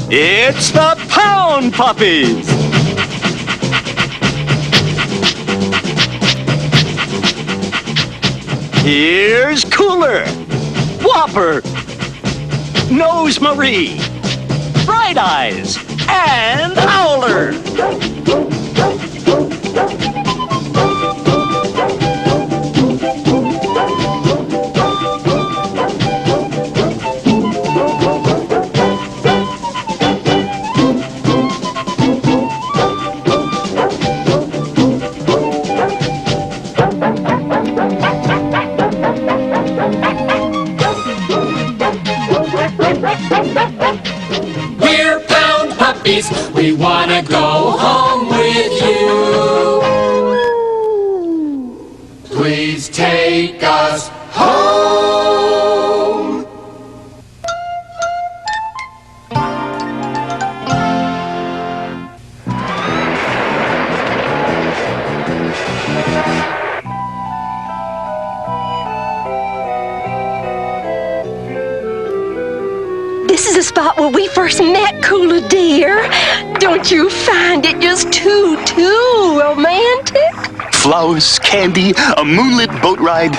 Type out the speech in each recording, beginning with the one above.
It's the Pound Puppies! Here's Cooler, Whopper, Nose Marie, Bright Eyes, and Owler! We're Pound Puppies, we wanna go home with you. Please take us home. This is the spot where we first met, Cooler dear. Don't you find it just too romantic? Flowers, candy, a moonlit boat ride.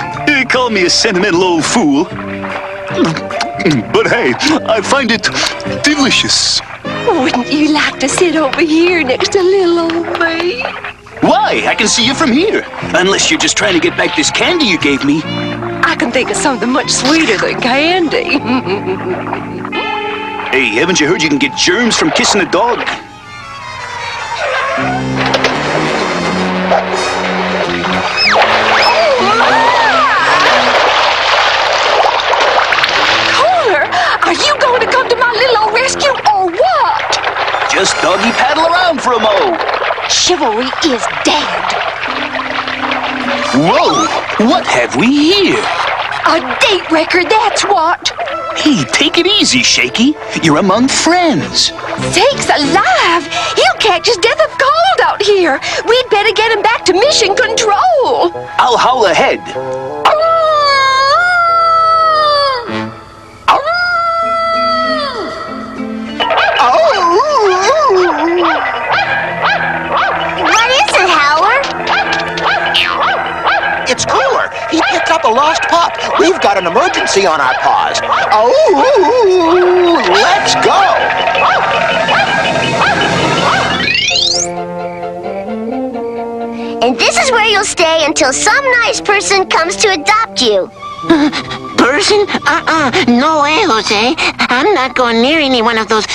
Call me a sentimental old fool. But hey, I find it delicious. Wouldn't you like to sit over here next to little old me? Why? I can see you from here. Unless you're just trying to get back this candy you gave me. I can think of something much sweeter than candy. Hey, haven't you heard you can get germs from kissing a dog? Cooler, are you going to come to my little old rescue or what? Just doggy paddle around for a mo. Chivalry is dead. Whoa! What have we here? A date record, that's what. Hey, take it easy, Shaky. You're among friends. Sakes alive! He'll catch his death of cold out here. We'd better get him back to mission control. I'll howl ahead. What is it, Howler? It's Cooler. He picked up a lost pup. We've got an emergency on our paws. Oh, let's go. And this is where you'll stay until some nice person comes to adopt you. Person? No way, Jose. I'm not going near any one of those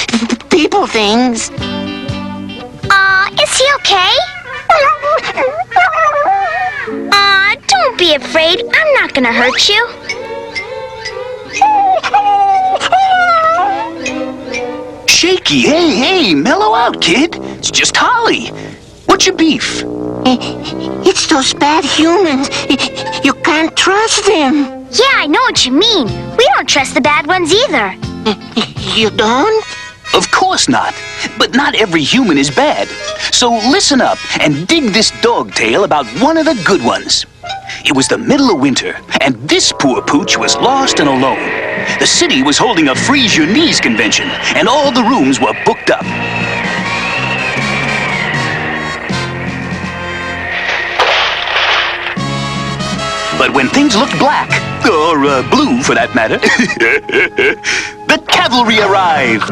people things. Is he okay? Don't be afraid. I'm not gonna hurt you. Shaky, hey, mellow out, kid. It's just Holly. What's your beef? It's those bad humans. You can't trust them. Yeah, I know what you mean. We don't trust the bad ones either. You don't? Of course not. But not every human is bad. So listen up and dig this dog tale about one of the good ones. It was the middle of winter, and this poor pooch was lost and alone. The city was holding a Freeze Your Knees convention, and all the rooms were booked up. But when things looked black, or blue for that matter, the cavalry arrived.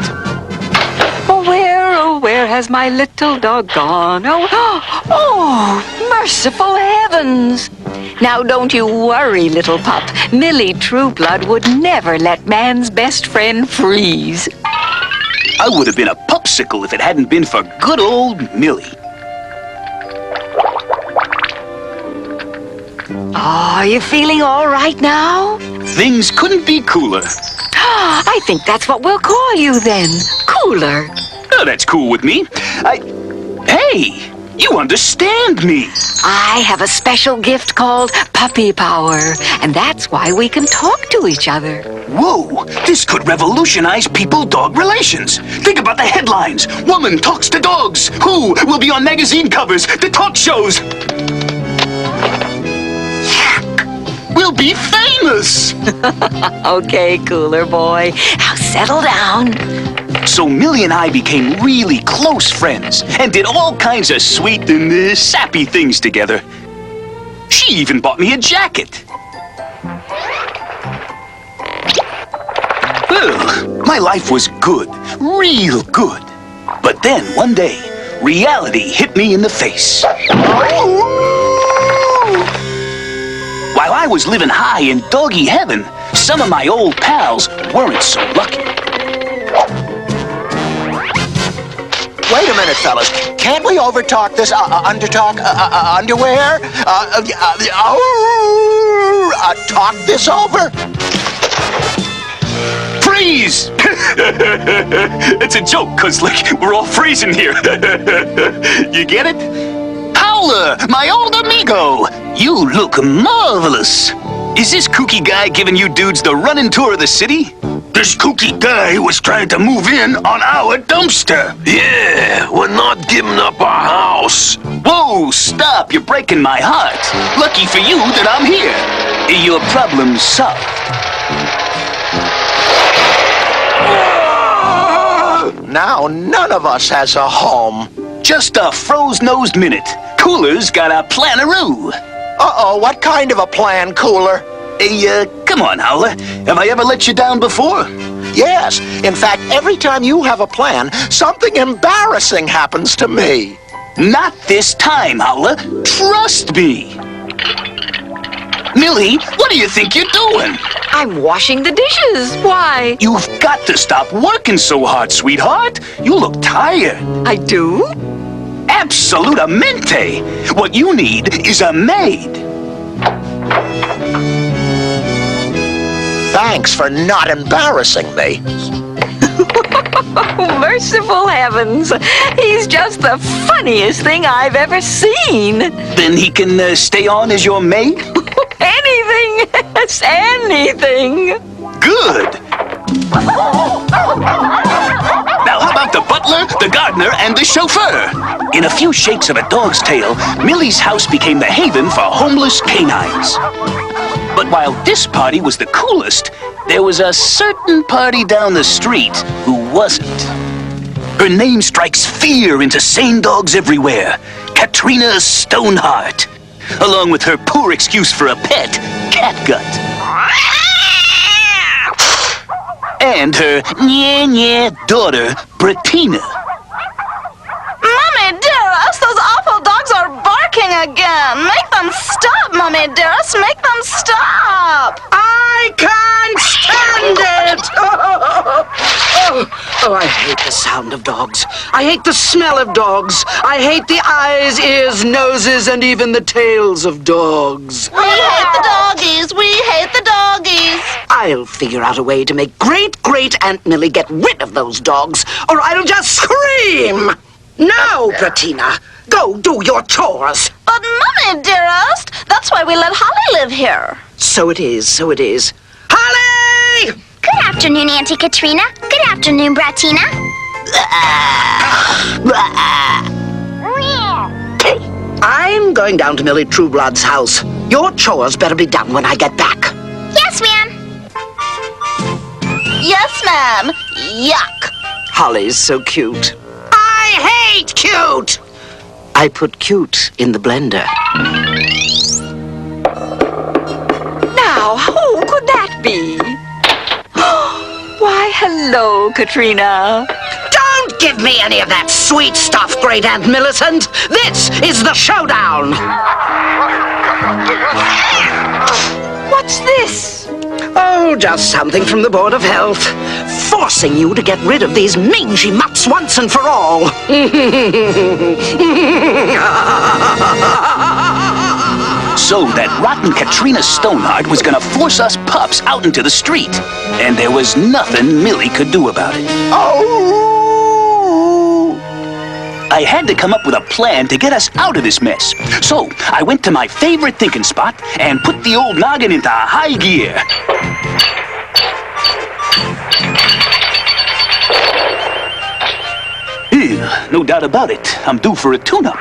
Oh, where has my little dog gone? Oh, merciful heavens! Now don't you worry, little pup. Millie Trueblood would never let man's best friend freeze. I would have been a popsicle if it hadn't been for good old Millie. Are you feeling all right now? Things couldn't be cooler. I think that's what we'll call you then. Cooler. Oh, that's cool with me. Hey, You understand me. I have a special gift called puppy power, and that's why we can talk to each other. Whoa, this could revolutionize people-dog relations. Think about the headlines. Woman talks to dogs. Who will be on magazine covers, the talk shows? We'll be famous. Okay, Cooler Boy. Now settle down. So Millie and I became really close friends and did all kinds of sweet and sappy things together. She even bought me a jacket. Well, my life was good, real good. But then one day, reality hit me in the face. While I was living high in doggy heaven, some of my old pals weren't so lucky. Wait a minute, fellas. Can't we overtalk this underwear? Talk this over? Freeze! It's a joke, 'cause, like, we're all freezing here. You get it? Howler, my old amigo! You look marvelous. Is this kooky guy giving you dudes the running tour of the city? This kooky guy was trying to move in on our dumpster. Yeah, we're not giving up our house. Whoa, stop, you're breaking my heart. Lucky for you that I'm here. Your problem's solved. Now none of us has a home. Just a froze-nosed minute. Cooler's got a planaroo. Uh-oh, what kind of a plan, Cooler? Hey, come on, Howler. Have I ever let you down before? Yes. In fact, every time you have a plan, something embarrassing happens to me. Not this time, Howler. Trust me. Millie, what do you think you're doing? I'm washing the dishes. Why? You've got to stop working so hard, sweetheart. You look tired. I do? Absolutamente. What you need is a maid. Thanks for not embarrassing me. Oh, merciful heavens. He's just the funniest thing I've ever seen. Then he can stay on as your maid? Anything. Yes, anything. Good. Now, how about the butler, the gardener, and the chauffeur? In a few shakes of a dog's tail, Millie's house became the haven for homeless canines. But while this party was the coolest, there was a certain party down the street who wasn't. Her name strikes fear into sane dogs everywhere. Katrina Stoneheart. Along with her poor excuse for a pet, Catgut. And her nye daughter, Bettina. Mommy dearest, those awful dogs are barking again. Make them stop, Mommy dearest, make them stop. I can't stand it! Oh, I hate the sound of dogs. I hate the smell of dogs. I hate the eyes, ears, noses, and even the tails of dogs. We hate the doggies, we hate the doggies. I'll figure out a way to make great-great-Aunt Millie get rid of those dogs, or I'll just scream! No, Bettina, go do your chores. But Mommy dearest, that's why we let Holly live here. So it is, so it is. Holly! Good afternoon, Auntie Katrina. Good afternoon, Bratina. I'm going down to Millie Trueblood's house. Your chores better be done when I get back. Yes, ma'am. Yes, ma'am. Yuck. Holly's so cute. I hate cute! I put cute in the blender. Now, who could that be? Why, hello, Katrina. Don't give me any of that sweet stuff, Great Aunt Millicent. This is the showdown. What's this? Oh, just something from the Board of Health. Forcing you to get rid of these mangy mutts once and for all. So that rotten Katrina Stoneheart was gonna force us pups out into the street. And there was nothing Millie could do about it. Oh! I had to come up with a plan to get us out of this mess. So I went to my favorite thinking spot and put the old noggin into high gear. No doubt about it, I'm due for a tune-up.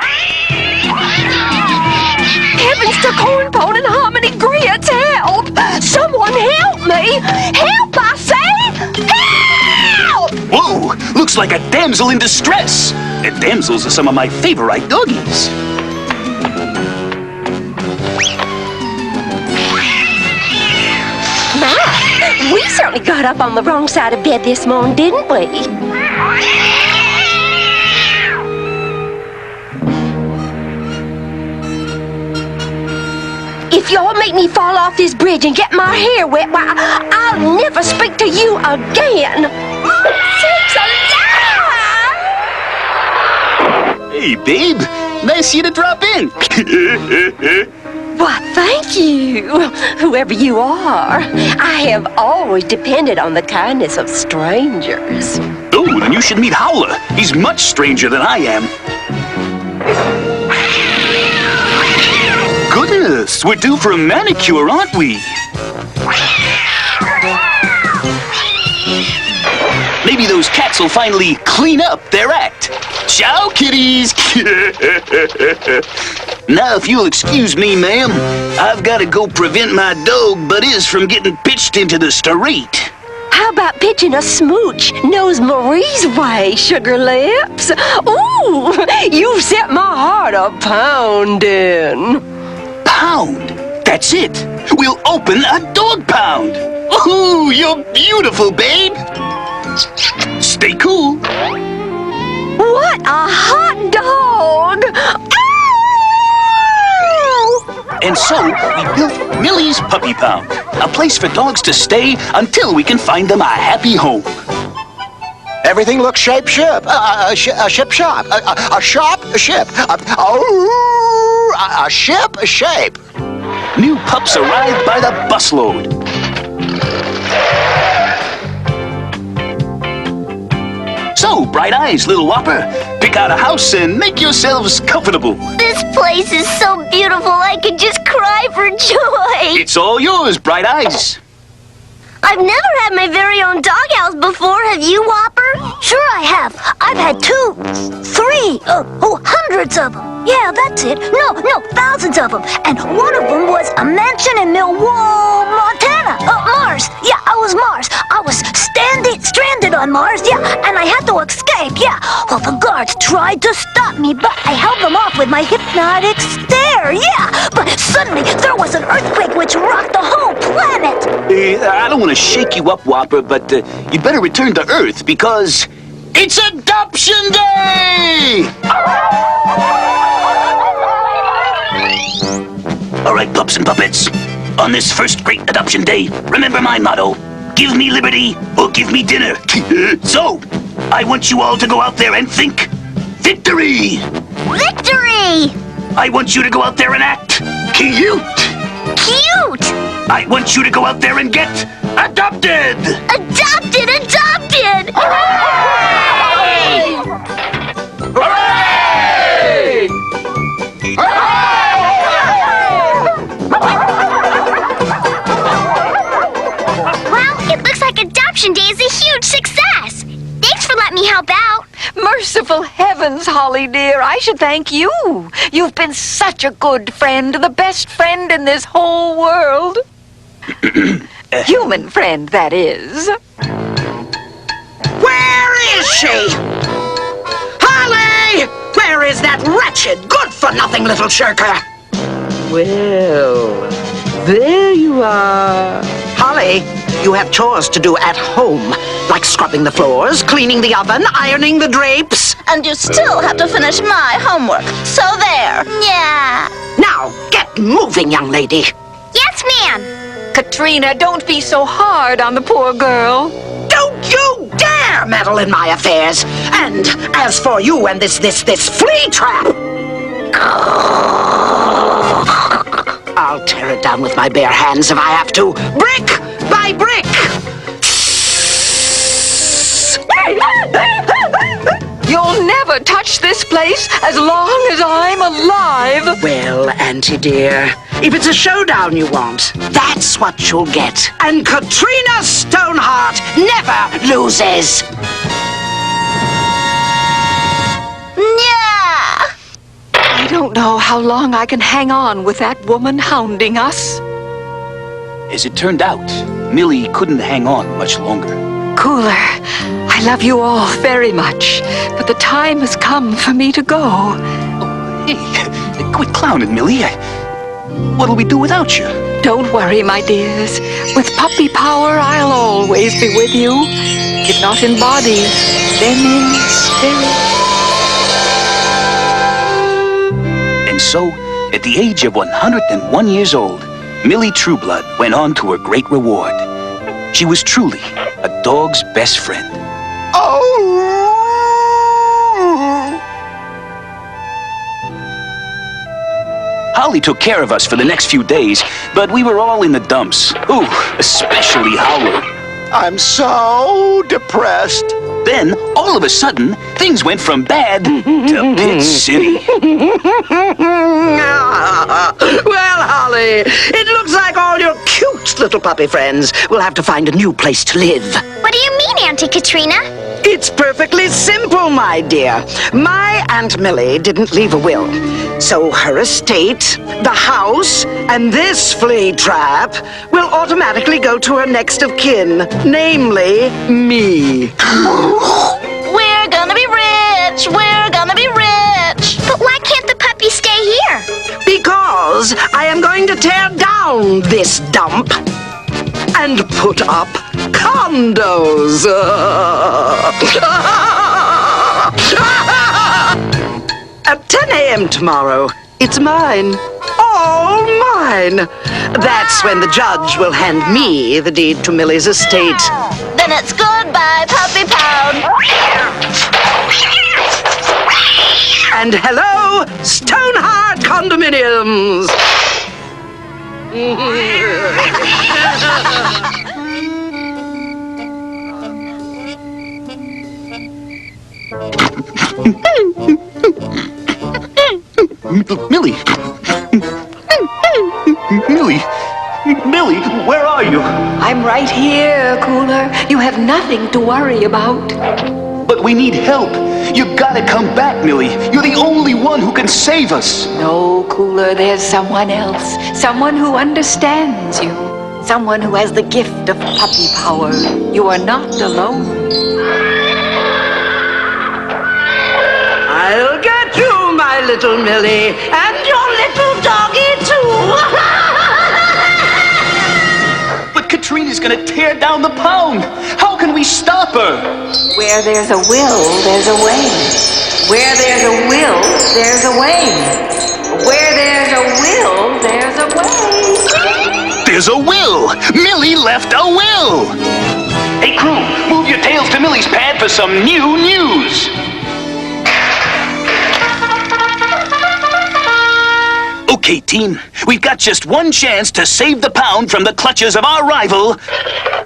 Heavens to cornpone and hominy grits, help! Someone help me! Help, I say! Help! Whoa, looks like a damsel in distress. And damsels are some of my favorite doggies. My, we certainly got up on the wrong side of bed this morning, didn't we? If y'all make me fall off this bridge and get my hair wet, why, I'll never speak to you again. Sakes alive! Hey, babe. Nice of you to drop in. Why, thank you, whoever you are. I have always depended on the kindness of strangers. Oh, then you should meet Howler. He's much stranger than I am. Goodness, we're due for a manicure, aren't we? Maybe those cats will finally clean up their act. Ciao, kitties! Now, if you'll excuse me, ma'am, I've got to go prevent my dog Buddies from getting pitched into the street. How about pitching a smooch Nose Marie's way, sugar lips? Ooh, you've set my heart a-pounding. Pound? That's it. We'll open a dog pound. Ooh, you're beautiful, babe. Stay cool. What a hot dog! And so we built Millie's Puppy Pound, a place for dogs to stay until we can find them a happy home. Everything looks ship-ship. A ship-shop. A shop-ship. A ship-shape. New pups arrived by the busload. So, Bright Eyes, little whopper, pick out a house and make yourselves comfortable. This place is so beautiful I could just cry for joy. It's all yours, Bright Eyes. I've never had my very own doghouse before. Have you, Whopper? Sure I have. I've had 2, 3, hundreds of them. Yeah, that's it. No, thousands of them. And one of them was a mansion in Millwall, Montana. Mars. Yeah, I was Mars. I was stranded on Mars, yeah, and I had to escape, yeah. Well, the guards tried to stop me, but I held them off with my hypnotic stare, yeah. But suddenly, there was an earthquake which rocked the whole planet. I don't want to shake you up, Whopper, but you'd better return to Earth because it's Adoption Day! All right, pups and puppets. On this first great Adoption Day, remember my motto. Give me liberty or give me dinner. So, I want you all to go out there and think victory! Victory! I want you to go out there and act cute! Cute! I want you to go out there and get adopted! Adopted! Hooray! Hooray! Well, it looks like Adoption Day is a huge success. Thanks for letting me help out. Merciful heavens, Holly dear, I should thank you. You've been such a good friend, the best friend in this whole world. Human friend, that is. Where is she? Holly! Where is that wretched, good-for-nothing little shirker? Well, there you are. Holly, you have chores to do at home, like scrubbing the floors, cleaning the oven, ironing the drapes. And you still have to finish my homework. So there. Yeah. Now, get moving, young lady. Yes, ma'am. Katrina, don't be so hard on the poor girl. Don't you dare meddle in my affairs. And as for you and this flea trap, I'll tear it down with my bare hands if I have to, brick by brick. You'll never touch this place as long as I'm alive. Well, Auntie dear, if it's a showdown you want, that's what you'll get. And Katrina Stoneheart never loses. Yeah. I don't know how long I can hang on with that woman hounding us. As it turned out, Millie couldn't hang on much longer. Cooler, I love you all very much, but the time has come for me to go. Hey, quit clowning, Millie. What'll we do without you? Don't worry, my dears. With puppy power, I'll always be with you. If not in body, then in spirit. And so, at the age of 101 years old, Millie Trueblood went on to her great reward. She was truly a dog's best friend. Oh! Holly took care of us for the next few days, but we were all in the dumps. Ooh, especially Howler. I'm so depressed. Then, all of a sudden, things went from bad to Pit City. Well, Holly, it looks like all your cute little puppy friends will have to find a new place to live. What do you mean, Auntie Katrina? It's perfectly simple, my dear. My Aunt Millie didn't leave a will. So her estate, the house, and this flea trap will automatically go to her next of kin, namely me. We're gonna be rich! We're gonna be rich! But why can't the puppy stay here? Because I am going to tear down this dump and put up condos. At 10 a.m. tomorrow, it's mine. All mine. That's when the judge will hand me the deed to Millie's estate. Then it's goodbye, Puppy Pound! And hello, Stoneheart condominiums. Millie! Millie! Millie, where are you? I'm right here, Cooler. You have nothing to worry about. But we need help. You gotta come back, Millie. You're the only one who can save us. No, Cooler, there's someone else. Someone who understands you. Someone who has the gift of puppy power. You are not alone. I'll get you, my little Millie, and your little doggy too. But Katrina's gonna tear down the pound. How can we stop her? Where there's a will, there's a way. Where there's a will, there's a way. Where there's a will, there's a way. There's a will! Millie left a will! Hey, crew, move your tails to Millie's pad for some new news. Okay, team, we've got just one chance to save the pound from the clutches of our rival,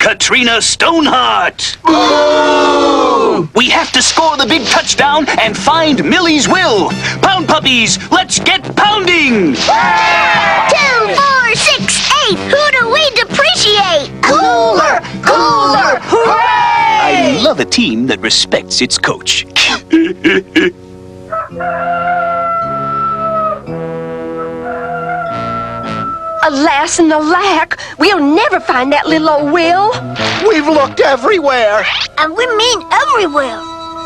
Katrina Stoneheart. Ooh! We have to score the big touchdown and find Millie's will. Pound puppies, let's get pounding! 2, 4, 6, 8. Who do we depreciate? Cooler! Cooler! I love a team that respects its coach. Alas and alack, we'll never find that little old Will. We've looked everywhere. And we mean everywhere.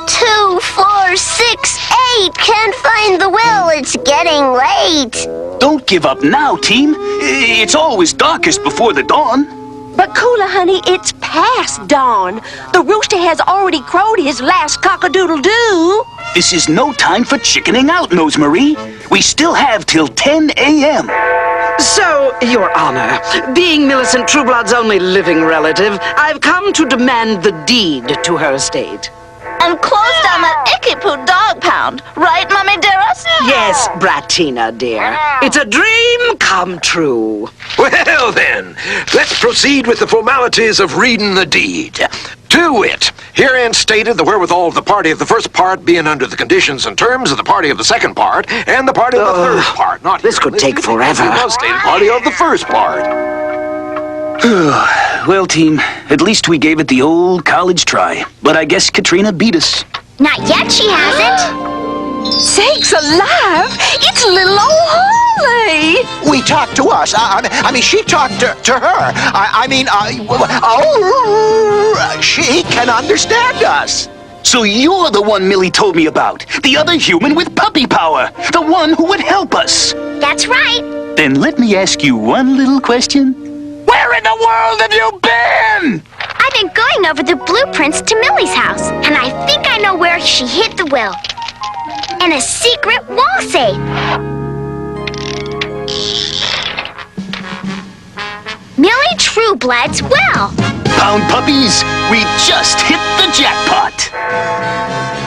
2, 4, 6, 8. Can't find the will. It's getting late. Don't give up now, team. It's always darkest before the dawn. But Cooler, honey, it's past dawn. The rooster has already crowed his last cock-a-doodle-doo. This is no time for chickening out, Nose Marie. We still have till 10 a.m. So, Your Honor, being Millicent Trueblood's only living relative, I've come to demand the deed to her estate. And close down that icky poo dog pound. Right, Mummy dearest? Yes, Bratina, dear. It's a dream come true. Well then, let's proceed with the formalities of reading the deed. To wit, Herein stated the wherewithal of the party of the first part being under the conditions and terms of the party of the second part and the party of the third part. Not this could take forever. It was stated party of the first part. Well, team, at least we gave it the old college try. But I guess Katrina beat us. Not yet, she hasn't. Sakes alive! It's little old Holly! We talked to us. I mean, she talked to her. She can understand us. So you're the one Millie told me about. The other human with puppy power. The one who would help us. That's right. Then let me ask you one little question. Where in the world have you been? I've been going over the blueprints to Millie's house, and I think I know where she hid the will. In a secret wall safe. Millie Trueblood's well. Pound Puppies, we just hit the jackpot.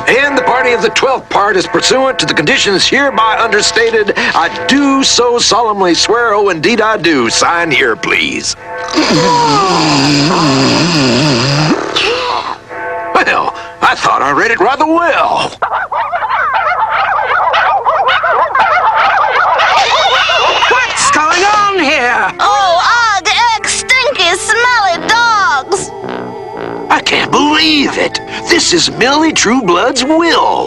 And the party of the 12th part is pursuant to the conditions hereby understated. I do so solemnly swear, oh, indeed I do. Sign here, please. Well, I thought I read it rather well. What's going on here? Oh, stinky, smelly dogs! I can't believe it. This is Millie Trueblood's will.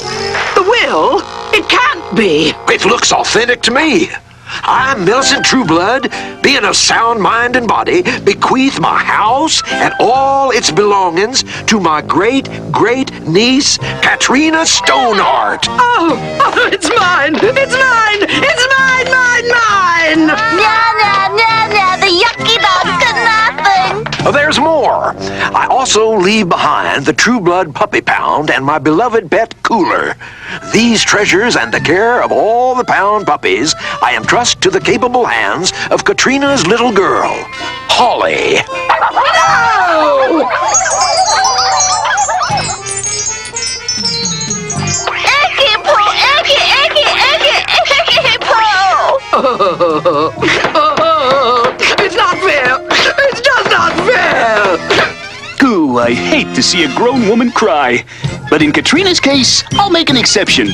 The will? It can't be. It looks authentic to me. I, Millicent Trueblood, being of sound mind and body, bequeath my house and all its belongings to my great-great-niece, Katrina Stoneheart. Oh, it's mine! It's mine! It's mine, mine, mine! The yucky dog could nothing. There's more. I also leave behind the Trueblood Puppy Pound and my beloved pet Cooler. These treasures and the care of all the Pound puppies I entrust to the capable hands of Katrina's little girl, Holly. No! Icky poo, icky poo. It's not fair! It's just not fair! Ooh, I hate to see a grown woman cry. But in Katrina's case, I'll make an exception.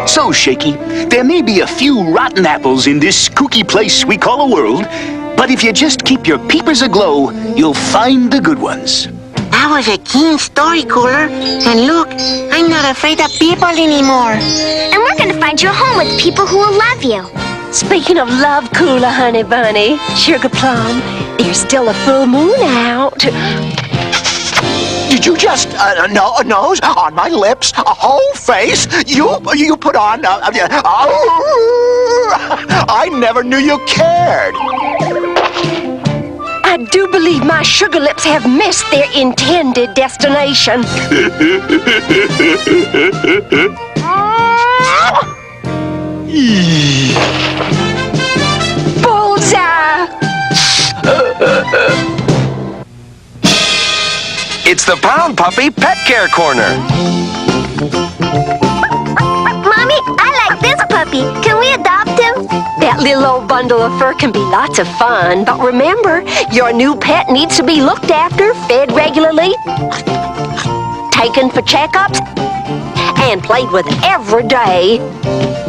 So, Shaky, there may be a few rotten apples in this kooky place we call a world, but if you just keep your peepers aglow, you'll find the good ones. That was a keen story, Cooler. And look, I'm not afraid of people anymore. And we're gonna find you a home with people who will love you. Speaking of love, Cooler, honey bunny, Sugar Plum, there's still a full moon out. Did you just a nose on my lips, a whole face? You put on? I never knew you cared. I do believe my sugar lips have missed their intended destination. Bullseye! It's the Pound Puppy Pet Care Corner. Mommy, I like this puppy. Can we adopt him? That little old bundle of fur can be lots of fun, but remember, your new pet needs to be looked after, fed regularly, taken for checkups, and played with every day.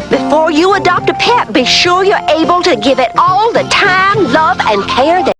Before you adopt a pet, be sure you're able to give it all the time, love, and care that